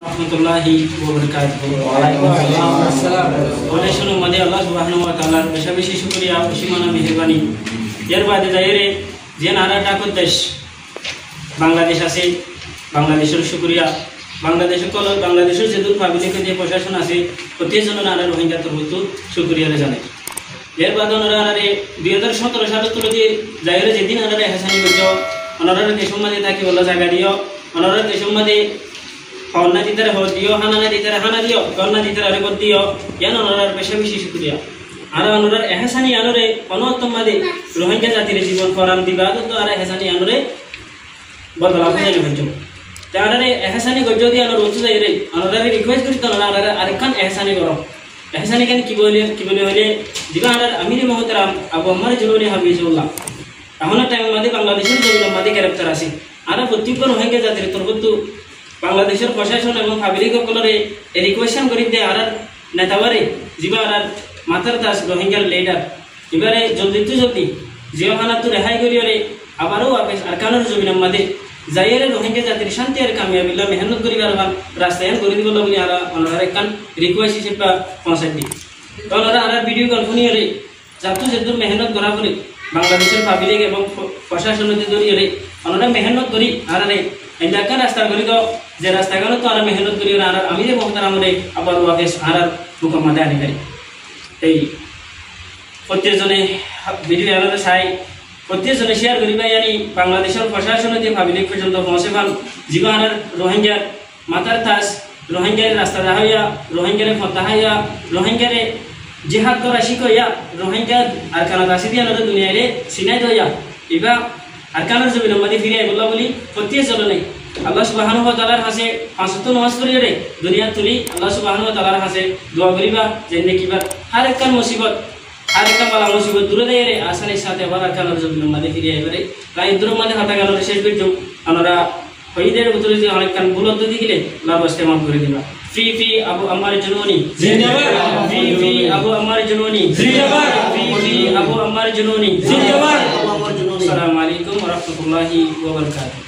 rahmatullahi wa barakatuh. Waalaikumsalam. Made Allah subhanahu wa ta'ala beshi shukriya ushimana mehrbani এর বাদে যাইরে যে নারাটা দেশ বাংলাদেশ আছে বাংলাদেশের শুকরিয়া বাংলাদেশের যে দূর পাবলিক যে প্রশাসন আছে প্রত্যেকজন নারা রোহিঙ্গা তরফত শুকরিয়া জানাই এর বাদে ওনারা 2017 সালে তুলে দিয়ে যাইরে যেদিন ওনারা হাসানি করছো ওনারা দেশের মধ্যে থাকি বলা জায়গা দিও ওনারা দেশের মধ্যে পাওনা দিতে দিও হানা দিতে হানা দিও গন্না দিতে রেকর্ড দিও কেন ওনারা বেশি শুকরিয়া আর ওনার এহসানি আনরে অনন্তমাদে রোহিঙ্গা জাতির জীবন ফরাম দিবা তো আর এহসানি আনরে বদলা হয়ে যাবে তারে এহসানি গজ্জ দিয়ে আনর উচ্চ যাই রে ওনারে রিকোয়েস্ট করি তো ওনারা আরেকখান এহসানি করো এহসানি কেন কি বলে হইলে দিবা আর আমির মহতারাম আবু আম্মার জুলুনি হাবিজুল্লাহ এখন টাইম মধ্যে বাংলাদেশের জমিন মধ্যে গ্রেফতার আছে আর প্রত্যেক রোহিঙ্গা জাতির তরফত বাংলাদেশের প্রশাসন এবং পাবলিক সকলরে রিকোয়েশন করি দে আর নেতাবারে যিবা আর মাথার দাস রোহিঙ্গার লিডার এবারে জলদি জিওখানা তো রেহাই করিয়ে আবারও আপেস আরকানোর জমিনের মাঝে যাইরে রোহিঙ্গা জাতির শান্তি আর কামিয়াবিল্লা মেহনত করিবার রাস্তায়ন করে দিব বলে আর ওনারা একখান রিকোয়েস্ট হিসেবে পৌঁছাই দিই তো ওনারা আর ভিডিও কল শুনিয়ে যাতে যেদূর মেহনত করা বলে বাংলাদেশের পাবলিক এবং প্রশাসনের জড়িয়ে ওনারা মেহনত করি আর এলাকার রাস্তা করি তো যে রাস্তাগুলো তো আর মেহনত করি আর আমি যে মহতার আমলে আবার ওয়াফেস আর হুকুমাতে আধিকারিক এই প্রত্যেকজনে ভিডিও আলাদা চাই প্রত্যেকজনে শেয়ার করিবা জানি বাংলাদেশের প্রশাসনে যে পাবলিক পর্যন্ত পৌঁছে পান জীবন আর রোহিঙ্গার মাথার তাস রোহিঙ্গার রাস্তা দেখাইয়া রোহিঙ্গারে ফতাহাইয়া রোহিঙ্গারে জিহাদ করা শিখাইয়া রোহিঙ্গার আর কানা দাসি দিয়ে আলাদা দুনিয়ারে সিনাই দইয়া এবার আর কানার জমিনের মধ্যে ফিরে বললা বলি প্রত্যেকজনে আল্লাহ সুবহানাহু ওয়া তাআলার কাছে পাঁচ ওয়াক্ত নামাজ পড়িয়ে রে দুনিয়া তুলি আল্লাহ সুবহানাহু ওয়া তাআলার কাছে দোয়া করিবা যে নেকিবা আর একখান মুসিবত আর একটা বালা মুসিবত দূরে দেয় রে আসানের সাথে আবার কানার জমিনের মধ্যে ফিরে এবারে তাই দূরের মধ্যে হাতা গেল শেষ করছো আমরা হইদের ভিতরে যে অনেকখান ভুল দিয়ে গেলে লাভ ইস্তেমাল করে দিবা ফি আবু আম্মার জুনুনি জিন্দাবাদ ফি আবু আম্মার জুনুনি জিন্দাবাদ ফি আবু আম্মার জুনুনি জিন্দাবাদ আসসালামু আলাইকুম ওয়া রাহমাতুল্লাহি ওয়া বারাকাতুহু।